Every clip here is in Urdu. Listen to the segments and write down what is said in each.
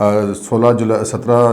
17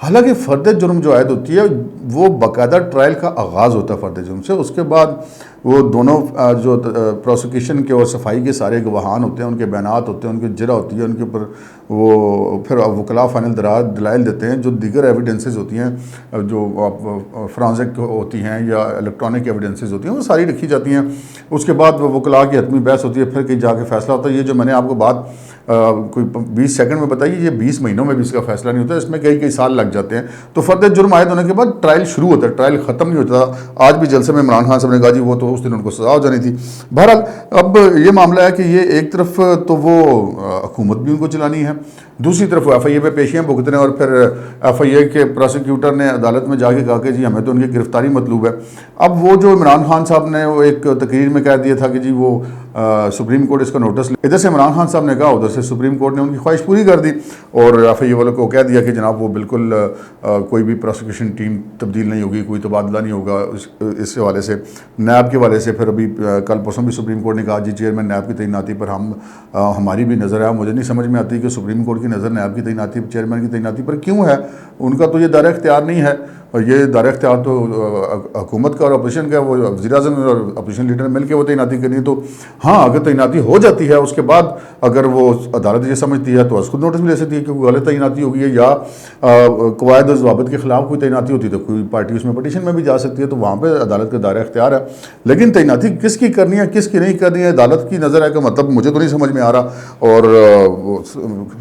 حالانکہ فرد جرم جو عائد ہوتی ہے وہ باقاعدہ ٹرائل کا آغاز ہوتا ہے فرد جرم سے، اس کے بعد وہ دونوں جو پروسیکیوشن کے اور صفائی کے سارے گواہان ہوتے ہیں، ان کے بیانات ہوتے ہیں، ان کی جرح ہوتی ہے، ان کے اوپر وہ پھر وکلاء فائنل دلائل دیتے ہیں، جو دیگر ایویڈنسز ہوتی ہیں جو فرانزک ہوتی ہیں یا الیکٹرانک ایویڈنسز ہوتی ہیں، وہ ساری رکھی جاتی ہیں۔ اس کے بعد وہ وکلاء کی حتمی بحث ہوتی ہے، پھر کہیں جا کے فیصلہ ہوتا ہے۔ یہ جو میں نے آپ کو بات کوئی 20 سیکنڈ میں بتائی، یہ 20 مہینوں میں بھی اس کا فیصلہ نہیں ہوتا، اس میں کئی سال لگ جاتے ہیں۔ تو فرد جرم عائد ہونے کے بعد ٹرائل شروع ہوتا ہے، ٹرائل ختم نہیں ہوتا۔ آج بھی جلسے میں عمران خان صاحب نے کہا جی وہ تو اس دن ان کو سزا ہو جانی تھی۔ بہرحال اب یہ معاملہ ہے کہ یہ ایک طرف تو وہ حکومت بھی ان کو چلانی ہے، دوسری طرف وہ ایف آئی اے پہ پیشیاں بھگت رہے ہیں، اور پھر ایف آئی اے کے پروسیکیوٹر نے عدالت میں جا کے کہا کہ جی ہمیں تو ان کی گرفتاری مطلوب ہے۔ اب وہ جو عمران خان صاحب نے وہ ایک تقریر میں کہہ دیا تھا کہ جی وہ سپریم کورٹ اس کا نوٹس ادھر سے عمران خان صاحب نے کہا، ادھر سے سپریم کورٹ نے ان کی خواہش پوری کر دی، اور ایف آئی اے والوں کو کہہ دیا کہ جناب وہ بالکل کوئی بھی پروسیکیوشن ٹیم تبدیل نہیں ہوگی، کوئی تبادلہ نہیں ہوگا اس حوالے سے۔ نیب کے حوالے سے پھر ابھی کل پرسوں بھی سپریم کورٹ نے کہا جی چیئرمین نیب کی تعیناتی پر ہماری بھی نظر ہے۔ مجھے نہیں سمجھ میں آتی کہ سپریم کورٹ کی نظر نیب کی تعیناتی چیئرمین کی تعیناتی پر کیوں ہے؟ ان کا تو یہ دائرہ اختیار نہیں ہے، اور یہ دائرہ اختیار تو حکومت کا اور اپوزیشن کا، وہ وزیر اعظم اور اپوزیشن لیڈر مل کے وہ تعیناتی کرنی ہے۔ تو ہاں اگر تعیناتی ہو جاتی ہے، اس کے بعد اگر وہ عدالت یہ سمجھتی ہے تو اس خود نوٹس بھی لے سکتی ہے کہ کوئی غلط تعیناتی ہوگی ہے، یا قواعد و ضوابط کے خلاف کوئی تعیناتی ہوتی ہے تو کوئی پارٹی اس میں پٹیشن میں بھی جا سکتی ہے، تو وہاں پہ عدالت کا دائرہ اختیار ہے۔ لیکن تعیناتی کس کی کرنی ہے کس کی نہیں کرنی ہے عدالت کی نظر ہے، کہ مطلب مجھے تو نہیں سمجھ میں آ رہا، اور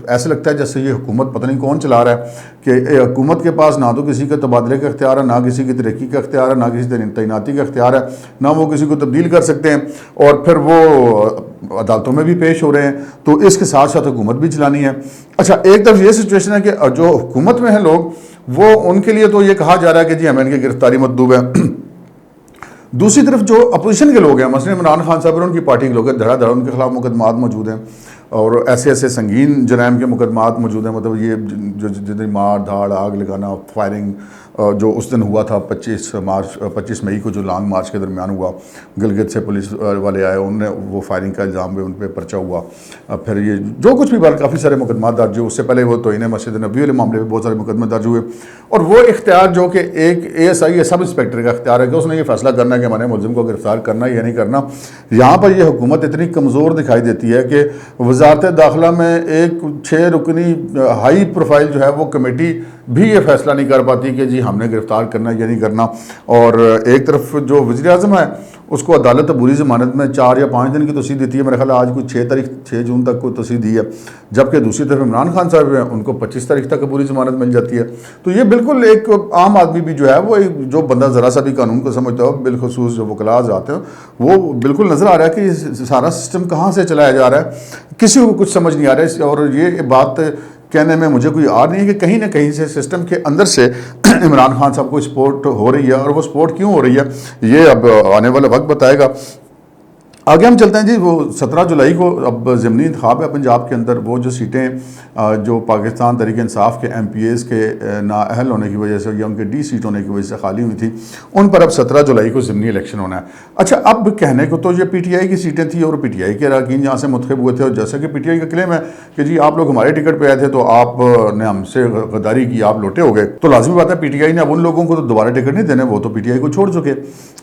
ایسے لگتا ہے جیسے یہ حکومت پتہ نہیں کون چلا رہا ہے، کہ حکومت کے پاس نہ تو کسی کا تبادلے کا اختیار ہے، نہ کسی کی ترقی کا اختیار ہے، نہ کسی تعیناتی کا اختیار ہے، نہ وہ کسی کو تبدیل کر سکتے ہیں، اور پھر وہ عدالتوں میں بھی پیش ہو رہے ہیں، تو اس کے ساتھ ساتھ حکومت بھی چلانی ہے۔ اچھا ایک طرف یہ سچویشن ہے کہ جو حکومت میں ہیں لوگ، وہ ان کے لیے تو یہ کہا جا رہا ہے کہ جی ہمیں ان کی گرفتاری مطلوب ہے۔ دوسری طرف جو اپوزیشن کے لوگ ہیں، مثلا عمران خان صاحب اور ان کی پارٹی کے لوگ ہیں، دھڑا دھڑ ان کے خلاف مقدمات موجود ہیں، اور ایسے سنگین جرائم کے مقدمات موجود ہیں، مطلب یہ جو جتنی مار دھاڑ، آگ لگانا، فائرنگ جو اس دن ہوا تھا 25 مئی کو جو لانگ مارچ کے درمیان ہوا، گلگت سے پولیس والے آئے، انہوں نے وہ فائرنگ کا الزام بھی ان پہ پرچہ ہوا، پھر یہ جو کچھ بھی کافی سارے مقدمات درج ہوئے۔ اس سے پہلے وہ توہین مسجد نبوی والے معاملے میں بہت سارے مقدمے درج ہوئے، اور وہ اختیار جو کہ ایک اے ایس آئی یا سب انسپیکٹر کا اختیار ہے کہ اس نے یہ فیصلہ کرنا ہے کہ ہمارے ملزم کو گرفتار کرنا یا نہیں کرنا۔ یہاں پر یہ حکومت اتنی کمزور دکھائی دیتی ہے کہ وزارت داخلہ میں ایک 6 رکنی ہائی پروفائل جو ہے وہ کمیٹی بھی یہ فیصلہ نہیں کر پاتی کہ جی ہم نے گرفتار کرنا یا نہیں کرنا، اور ایک طرف جو وزیر اعظم ہے اس کو عدالت عبوری ضمانت میں 4 یا 5 دن کی توسیع دیتی ہے، میرے خیال آج کوئی 6 جون تک کوئی توسیع دی ہے، جبکہ دوسری طرف عمران خان صاحب ہیں ان کو 25 تاریخ تک عبوری ضمانت مل جاتی ہے۔ تو یہ بالکل ایک عام آدمی بھی جو ہے وہ جو بندہ ذرا سا بھی قانون کو سمجھتا ہو، بالخصوص جو وکلاء آتے ہیں، وہ بالکل نظر آ رہا ہے کہ یہ سارا سسٹم کہاں سے چلایا جا رہا ہے، کسی کو کچھ سمجھ نہیں آ رہا ہے۔ اور یہ بات کہنے میں مجھے کوئی آر نہیں ہے کہ کہیں نہ کہیں سے سسٹم کے اندر سے عمران خان صاحب کو سپورٹ ہو رہی ہے، اور وہ سپورٹ کیوں ہو رہی ہے یہ اب آنے والا وقت بتائے گا۔ آگے ہم چلتے ہیں جی، وہ 17 جولائی کو اب ضمنی انتخاب ہے پنجاب کے اندر، وہ جو سیٹیں جو پاکستان تحریک انصاف کے ایم پی ایز کے نااہل ہونے کی وجہ سے یا ان کے ڈی سیٹ ہونے کی وجہ سے خالی ہوئی تھی، ان پر اب 17 جولائی کو ضمنی الیکشن ہونا ہے۔ اچھا اب کہنے کو تو یہ پی ٹی آئی کی سیٹیں تھیں، اور پی ٹی آئی کے اراکین یہاں سے منتخب ہوئے تھے، اور جیسا کہ پی ٹی آئی کا کلیم ہے کہ جی آپ لوگ ہمارے ٹکٹ پہ آئے تھے تو آپ نے ہم سے غداری کی، آپ لوٹے ہو گئے، تو لازمی بات ہے پی ٹی آئی نے اب ان لوگوں کو تو دوبارہ ٹکٹ نہیں دینے، وہ تو پی ٹی آئی کو چھوڑ چکے،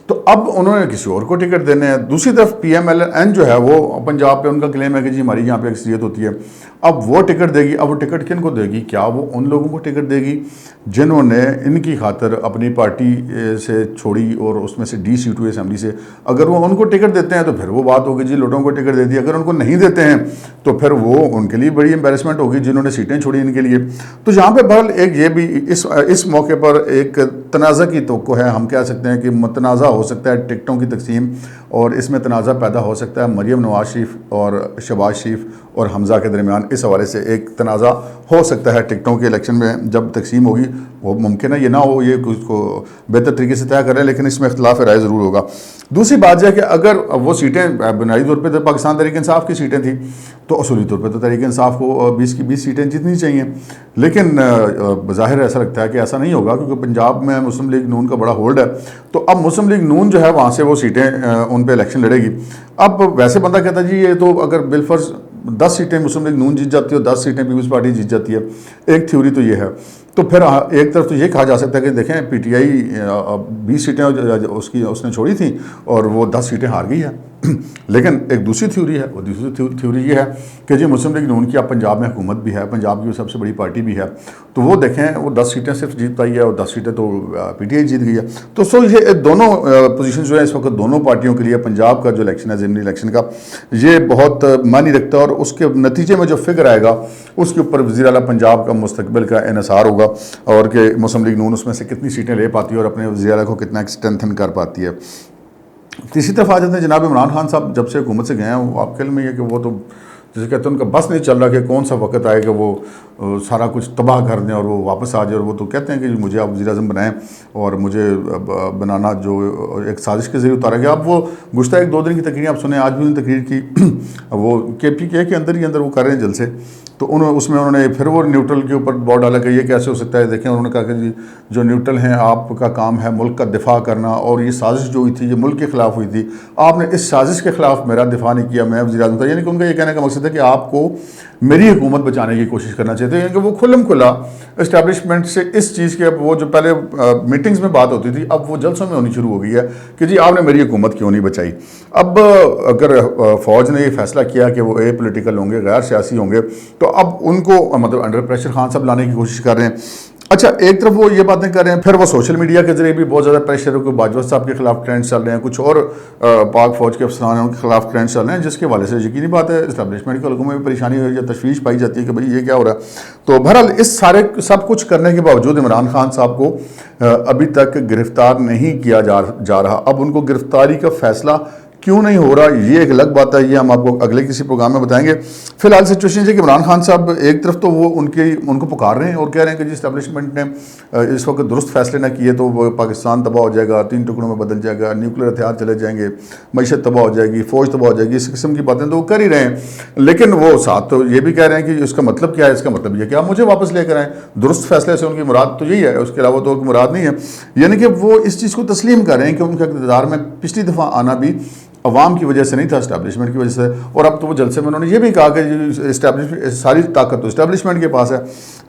تو اب انہوں نے کسی اور کو ٹکٹ دینے ہیں۔ دوسری طرف پی ایم ایل این جو ہے وہ پنجاب پہ ان کا کلیم ہے کہ جی ہماری یہاں پہ اکثریت ہوتی ہے، اب وہ ٹکٹ دے گی۔ اب وہ ٹکٹ کن کو دے گی؟ کیا وہ ان لوگوں کو ٹکٹ دے گی جنہوں نے ان کی خاطر اپنی پارٹی سے چھوڑی اور اس میں سے ڈی سیٹ ہوئی اسمبلی سے؟ اگر وہ ان کو ٹکٹ دیتے ہیں تو پھر وہ بات ہوگی جی لوٹوں کو ٹکٹ دے دی، اگر ان کو نہیں دیتے ہیں تو پھر وہ ان کے لیے بڑی امبیرسمنٹ ہوگی جنہوں نے سیٹیں چھوڑی ان کے لیے۔ تو یہاں پہ بہرحال ایک یہ بھی اس موقع پر ایک تنازع کی توقع ہے، ہم کہہ سکتے ہیں کہ متنازع ہو سکتا ہے ٹکٹوں کی تقسیم، اور اس میں تنازع پیدا ہو سکتا ہے مریم نواز شریف اور شہباز شریف اور حمزہ کے درمیان، اس حوالے سے ایک تنازع ہو سکتا ہے ٹکٹوں کے الیکشن میں جب تقسیم ہوگی۔ وہ ممکن ہے یہ نہ ہو، یہ کچھ کو بہتر طریقے سے طے کریں، لیکن اس میں اختلاف رائے ضرور ہوگا۔ دوسری بات یہ ہے کہ اگر وہ سیٹیں بنیادی طور پہ تو پاکستان تحریک انصاف کی سیٹیں تھیں تو اصولی طور پہ تو تحریک انصاف کو 20 کی 20 سیٹیں جتنی چاہیے، لیکن بظاہر ایسا لگتا ہے کہ ایسا نہیں ہوگا، کیونکہ پنجاب میں مسلم لیگ نون کا بڑا ہولڈ ہے، تو اب مسلم لیگ نون جو ہے وہاں سے وہ سیٹیں ان پہ الیکشن لڑے گی۔ اب ویسے بندہ کہتا ہے جی یہ تو اگر بالفرض 10 سیٹیں مسلم لیگ نون جیت جاتی ہے اور 10 سیٹیں پیپلز پارٹی جیت جاتی ہے، ایک تھیوری تو یہ ہے، تو پھر ایک طرف تو یہ کہا جا سکتا ہے کہ دیکھیں پی ٹی آئی 20 سیٹیں اس نے چھوڑی تھیں اور وہ 10 سیٹیں ہار گئی ہے. لیکن ایک دوسری تھیوری ہے، وہ دوسری تھیوری یہ ہے کہ جی مسلم لیگ نون کی اب پنجاب میں حکومت بھی ہے، پنجاب کی سب سے بڑی پارٹی بھی ہے، تو وہ دیکھیں وہ 10 سیٹیں صرف جیت پائی ہے اور 10 سیٹیں تو پی ٹی آئی جیت گئی ہے. تو سو یہ دونوں پوزیشن جو ہے اس وقت دونوں پارٹیوں کے لیے پنجاب کا جو الیکشن ہے ضمنی الیکشن کا یہ بہت معنی رکھتا ہے، اور اس کے نتیجے میں جو فگر آئے گا اس کے اوپر وزیر اعلیٰ پنجاب کا مستقبل کا انحصار ہوگا، اور کہ مسلم لیگ نون اس میں سے کتنی سیٹیں لے پاتی ہے اور اپنے وزیر اعلیٰ کو کتنا اسٹرینتھن کر پاتی ہے. تیسری طرف آ جاتے ہیں جناب عمران خان صاحب جب سے حکومت سے گئے ہیں، وہ آپ کے علم میں یہ کہ وہ تو جیسے کہتے ہیں ان کا بس نہیں چل رہا کہ کون سا وقت آئے کہ وہ سارا کچھ تباہ کر دیں اور وہ واپس آ جائے. اور وہ تو کہتے ہیں کہ مجھے آپ وزیر اعظم بنائیں، اور مجھے بنانا جو ایک سازش کے ذریعے اتارا گیا. اب وہ گزشتہ 1-2 دن کی تقریر آپ سنیں، آج بھی انہوں نے تقریر کی وہ کے پی کے اندر ہی اندر وہ کر رہے ہیں جلسے، تو اس میں انہوں نے پھر وہ نیوٹرل کے اوپر بور ڈالا کہ یہ کیسے ہو سکتا ہے. دیکھیں انہوں نے کہا کہ جی جو نیوٹرل ہیں آپ کا کام ہے ملک کا دفاع کرنا، اور یہ سازش جو ہوئی تھی یہ ملک کے خلاف ہوئی تھی، آپ نے اس سازش کے خلاف میرا دفاع نہیں کیا، میں وزیر اعظم تھا. یعنی کہ ان کا یہ کہنے کا مقصد ہے کہ آپ کو میری حکومت بچانے کی کوشش کرنا چاہتے ہیں. یعنی کہ وہ کھلم کھلا اسٹیبلشمنٹ سے اس چیز کے وہ جو پہلے میٹنگز میں بات ہوتی تھی اب وہ جلسوں میں ہونی شروع ہو گئی ہے کہ جی آپ نے میری حکومت کیوں نہیں بچائی. اب اگر فوج نے یہ فیصلہ کیا کہ وہ اے پولیٹیکل ہوں گے، غیر سیاسی ہوں گے، تو اب ان کو مطلب انڈر پریشر خان صاحب لانے کی کوشش کر رہے ہیں. اچھا ایک طرف وہ یہ باتیں کر رہے ہیں، پھر وہ سوشل میڈیا کے ذریعے بھی بہت زیادہ پریشر ہے. کوئی باجوہ صاحب کے خلاف ٹرینڈ چل رہے ہیں، کچھ اور پاک فوج کے افسران ہیں ان کے خلاف ٹرینڈ چل رہے ہیں، جس کے حوالے سے یقینی بات ہے اسٹیبلشمنٹ کے لوگوں میں بھی پریشانی ہوئی ہے، تشویش پائی جاتی ہے کہ بھئی یہ کیا ہو رہا ہے. تو بہرحال اس سارے سب کچھ کرنے کے باوجود عمران خان صاحب کو ابھی تک گرفتار نہیں کیا جا رہا. اب ان کو گرفتاری کا فیصلہ کیوں نہیں ہو رہا یہ ایک الگ بات ہے، یہ ہم آپ کو اگلے کسی پروگرام میں بتائیں گے. فی الحال سچویشن ہے کہ عمران خان صاحب ایک طرف تو وہ ان کو پکار رہے ہیں اور کہہ رہے ہیں کہ جی اسٹیبلشمنٹ نے اس وقت درست فیصلے نہ کیے تو وہ پاکستان تباہ ہو جائے گا، 3 ٹکڑوں میں بدل جائے گا، نیوکلیر ہتھیار چلے جائیں گے، معیشت تباہ ہو جائے گی، فوج تباہ ہو جائے گی، اس قسم کی باتیں تو وہ کر ہی رہے ہیں. لیکن وہ ساتھ تو یہ بھی کہہ رہے ہیں کہ اس کا مطلب کیا ہے، اس کا مطلب یہ کہ آپ مجھے واپس لے کر آئیں. درست فیصلے سے ان کی مراد تو یہی ہے، اس کے علاوہ تو مراد نہیں ہے. یعنی کہ وہ اس چیز کو تسلیم کر رہے ہیں کہ ان کے اقتدار میں پچھلی دفعہ آنا بھی عوام کی وجہ سے نہیں تھا، اسٹیبلشمنٹ کی وجہ سے. اور اب تو وہ جلسے میں انہوں نے یہ بھی کہا کہ ساری طاقت تو اسٹیبلشمنٹ کے پاس ہے،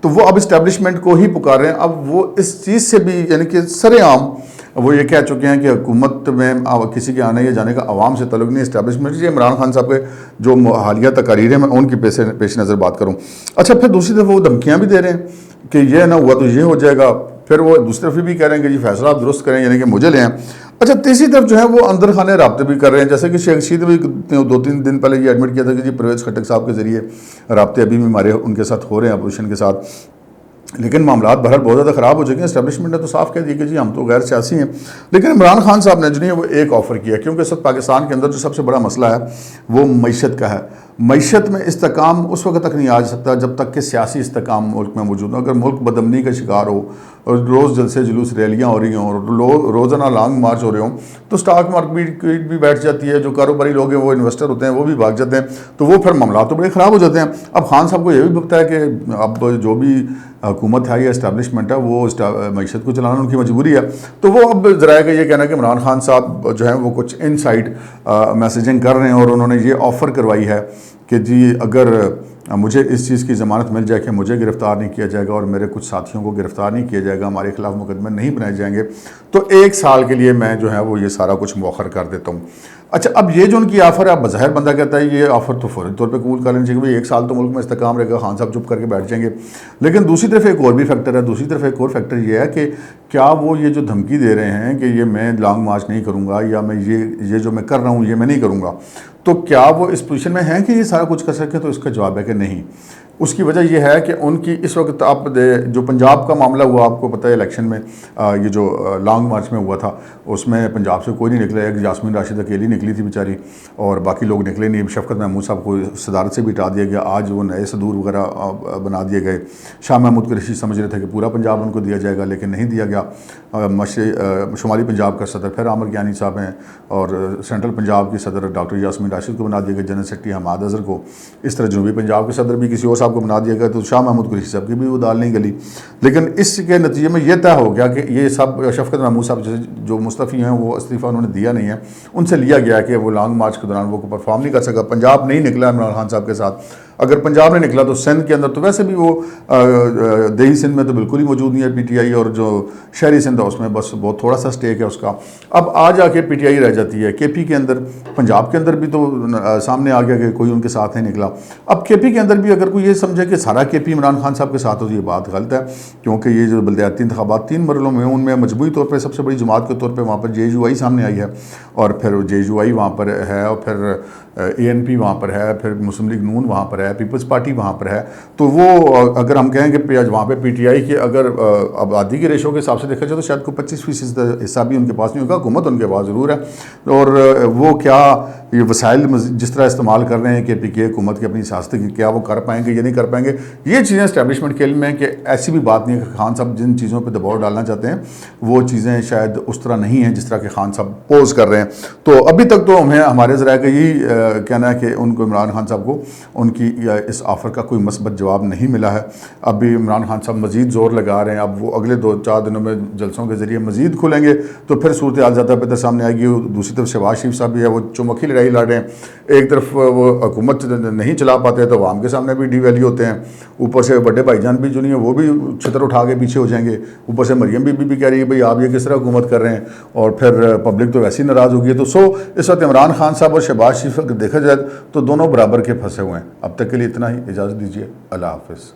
تو وہ اب اسٹیبلشمنٹ کو ہی پکار رہے ہیں. اب وہ اس چیز سے بھی یعنی کہ سر عام وہ یہ کہہ چکے ہیں کہ حکومت میں کسی کے آنے یا جانے کا عوام سے تعلق نہیں، اسٹیبلشمنٹ. یہ عمران خان صاحب کے جو حالیہ تقاریر میں ان کی پیش نظر بات کروں. اچھا پھر دوسری طرف وہ دھمکیاں بھی دے رہے ہیں کہ یہ نہ ہوا تو یہ ہو جائے گا. پھر وہ دوسری طرف بھی کہہ رہے ہیں کہ جی فیصلہ آپ درست کریں، یعنی کہ مجھے لیں. اچھا تیسری طرف جو ہے وہ اندر خانے رابطے بھی کر رہے ہیں، جیسے کہ شیخ رشید بھی 2-3 دن پہلے یہ ایڈمٹ کیا تھا کہ جی پرویز خٹک صاحب کے ذریعے رابطے ابھی بھی ہمارے ان کے ساتھ ہو رہے ہیں اپوزیشن کے ساتھ. لیکن معاملات بہرحال بہت زیادہ خراب ہو چکے ہیں. اسٹیبلشمنٹ نے تو صاف کہہ دیا کہ جی ہم تو غیر سیاسی ہیں. لیکن عمران خان صاحب نے جو نہیں وہ ایک آفر کیا، کیونکہ اس وقت پاکستان کے اندر جو سب سے بڑا مسئلہ ہے وہ معیشت کا ہے. معیشت میں استحکام اس وقت تک نہیں آ سکتا جب تک کہ سیاسی استحکام ملک میں موجود ہو. اگر ملک بدامنی کا شکار ہو اور روز جلسے جلوس ریلیاں ہو رہی ہوں اور روزانہ لانگ مارچ ہو رہے ہوں تو سٹاک مارکیٹ بھی بیٹھ جاتی ہے، جو کاروباری لوگ ہیں وہ انویسٹر ہوتے ہیں وہ بھی بھاگ جاتے ہیں، تو وہ پھر معاملات تو بڑے خراب ہو جاتے ہیں. اب خان صاحب کو یہ بھی بکتا ہے کہ اب جو بھی حکومت ہے یا اسٹیبلشمنٹ ہے وہ معیشت کو چلانا ان کی مجبوری ہے. تو وہ اب ذرائع کا یہ کہنا ہے کہ عمران خان صاحب جو ہیں وہ کچھ ان سائڈ میسیجنگ کر رہے ہیں، اور انہوں نے یہ آفر کروائی ہے کہ جی اگر مجھے اس چیز کی ضمانت مل جائے کہ مجھے گرفتار نہیں کیا جائے گا اور میرے کچھ ساتھیوں کو گرفتار نہیں کیا جائے گا، ہمارے خلاف مقدمے نہیں بنائے جائیں گے، تو 1 سال کے لیے میں جو ہے وہ یہ سارا کچھ مؤخر کر دیتا ہوں. اچھا اب یہ جو ان کی آفر ہے، اب بظاہر بندہ کہتا ہے یہ آفر تو فوری طور پہ قبول کر لینی چاہیے کہ 1 سال تو ملک میں استحکام رہے گا، خان صاحب چپ کر کے بیٹھ جائیں گے. لیکن دوسری طرف ایک اور بھی فیکٹر ہے، یہ ہے کہ کیا وہ یہ جو دھمکی دے رہے ہیں کہ یہ میں لانگ مارچ نہیں کروں گا یا میں یہ جو میں کر رہا ہوں یہ میں نہیں کروں گا، تو کیا وہ اس پوزیشن میں ہیں کہ یہ سارا کچھ کر سکے؟ تو اس کا جواب ہے کہ نہیں. اس کی وجہ یہ ہے کہ ان کی اس وقت آپ جو پنجاب کا معاملہ ہوا، آپ کو پتہ ہے الیکشن میں یہ جو لانگ مارچ میں ہوا تھا اس میں پنجاب سے کوئی نہیں نکلا، ایک یاسمین راشد اکیلی نکلی تھی بیچاری اور باقی لوگ نکلے نہیں. شفقت محمود صاحب کو صدارت سے بھی ہٹا دیا گیا، آج وہ نئے صدور وغیرہ بنا دیے گئے. شاہ محمود قریشی سمجھ رہے تھے کہ پورا پنجاب ان کو دیا جائے گا لیکن نہیں دیا گیا. شمالی پنجاب کا صدر پھر عامر گیانی صاحب ہیں اور سینٹرل پنجاب کی صدر ڈاکٹر یاسمین راشد کو بنا دیا گیا، جنرل سیکرٹری حماد اظہر کو. اس طرح جنوبی پنجاب کے صدر بھی کسی اور صاحب کو بنا دیا گیا، تو شاہ محمود قریشی صاحب کی بھی وہ دال نہیں گلی. لیکن اس کے نتیجے میں یہ طے ہو گیا کہ یہ سب شفقت محمود صاحب جو مستعفی ہیں وہ استعفیٰ انہوں نے دیا نہیں ہے، ان سے لیا گیا کہ وہ لانگ مارچ کے دوران وہ پرفارم نہیں کر سکا. پنجاب نہیں نکلا عمران خان صاحب کے ساتھ. اگر پنجاب نے نکلا تو سندھ کے اندر تو ویسے بھی وہ دیہی سندھ میں تو بالکل ہی موجود نہیں ہے پی ٹی آئی، اور جو شہری سندھ ہے اس میں بس بہت تھوڑا سا اسٹیک ہے اس کا. اب آ جا کے پی ٹی آئی رہ جاتی ہے کے پی کے اندر. پنجاب کے اندر بھی تو سامنے آ گیا کہ کوئی ان کے ساتھ نہیں نکلا. اب کے پی کے اندر بھی اگر کوئی یہ سمجھے کہ سارا کے پی عمران خان صاحب کے ساتھ ہو تو یہ بات غلط ہے، کیونکہ یہ جو بلدیاتی انتخابات 3 مرحلوں میں ان میں مجموعی طور پہ سب سے بڑی جماعت کے طور پہ وہاں پر جے یو آئی سامنے آئی ہے، اور پھر جے یو آئی وہاں پر ہے، اور پھر اے این پی وہاں پر ہے، پھر مسلم لیگ نون وہاں پر ہے، پیپلز پارٹی وہاں پر ہے. تو وہ اگر ہم کہیں کہ وہاں پہ پی ٹی آئی کے اگر آبادی کے ریشو کے حساب سے دیکھا جائے تو شاید کوئی 25% حصہ بھی ان کے پاس نہیں ہوگا. حکومت ان کے پاس ضرور ہے، اور وہ کیا یہ وسائل جس طرح استعمال کر رہے ہیں کہ پی کے حکومت کی اپنی سیاست کی، کیا وہ کر پائیں گے یا نہیں کر پائیں گے، یہ چیزیں اسٹیبلشمنٹ کے علم میں. کہ ایسی بھی بات نہیں ہے کہ خان صاحب جن چیزوں پہ دباؤ ڈالنا چاہتے ہیں وہ چیزیں شاید اس طرح نہیں ہیں جس طرح کہ خان صاحب پوز کر رہے ہیں. تو ابھی تک تو ہمیں ہمارے ذرائع کا یہی کہنا ہے کہ ان کو عمران خان صاحب کو ان کی اس آفر کا کوئی مثبت جواب نہیں ملا ہے. اب بھی عمران خان صاحب مزید زور لگا رہے ہیں. اب وہ اگلے 2-4 دنوں میں جلسوں کے ذریعے مزید کھلیں گے تو پھر صورتحال زیادہ بہتر سامنے آئے گی. دوسری طرف شہباز شریف صاحب بھی ہے، وہ چمکی لڑائی لڑ رہے ہیں. ایک طرف وہ حکومت نہیں چلا پاتے تو عوام کے سامنے بھی ڈی ویلیو ہوتے ہیں، اوپر سے بڑے بھائی جان بھی جو نہیں ہے وہ بھی چھتر اٹھا کے پیچھے ہو جائیں گے. اوپر سے مریم بی بی بھی کہہ رہی ہے بھئی آپ یہ کس طرح حکومت کر رہے ہیں، اور پھر پبلک تو ویسے ہی ناراض ہوگی. تو اس وقت عمران خان صاحب اور شہباز شریف اگر دیکھا جائے تو دونوں برابر کے پھنسے ہوئے ہیں. اب تک کے لیے اتنا ہی، اجازت دیجیے، اللہ حافظ.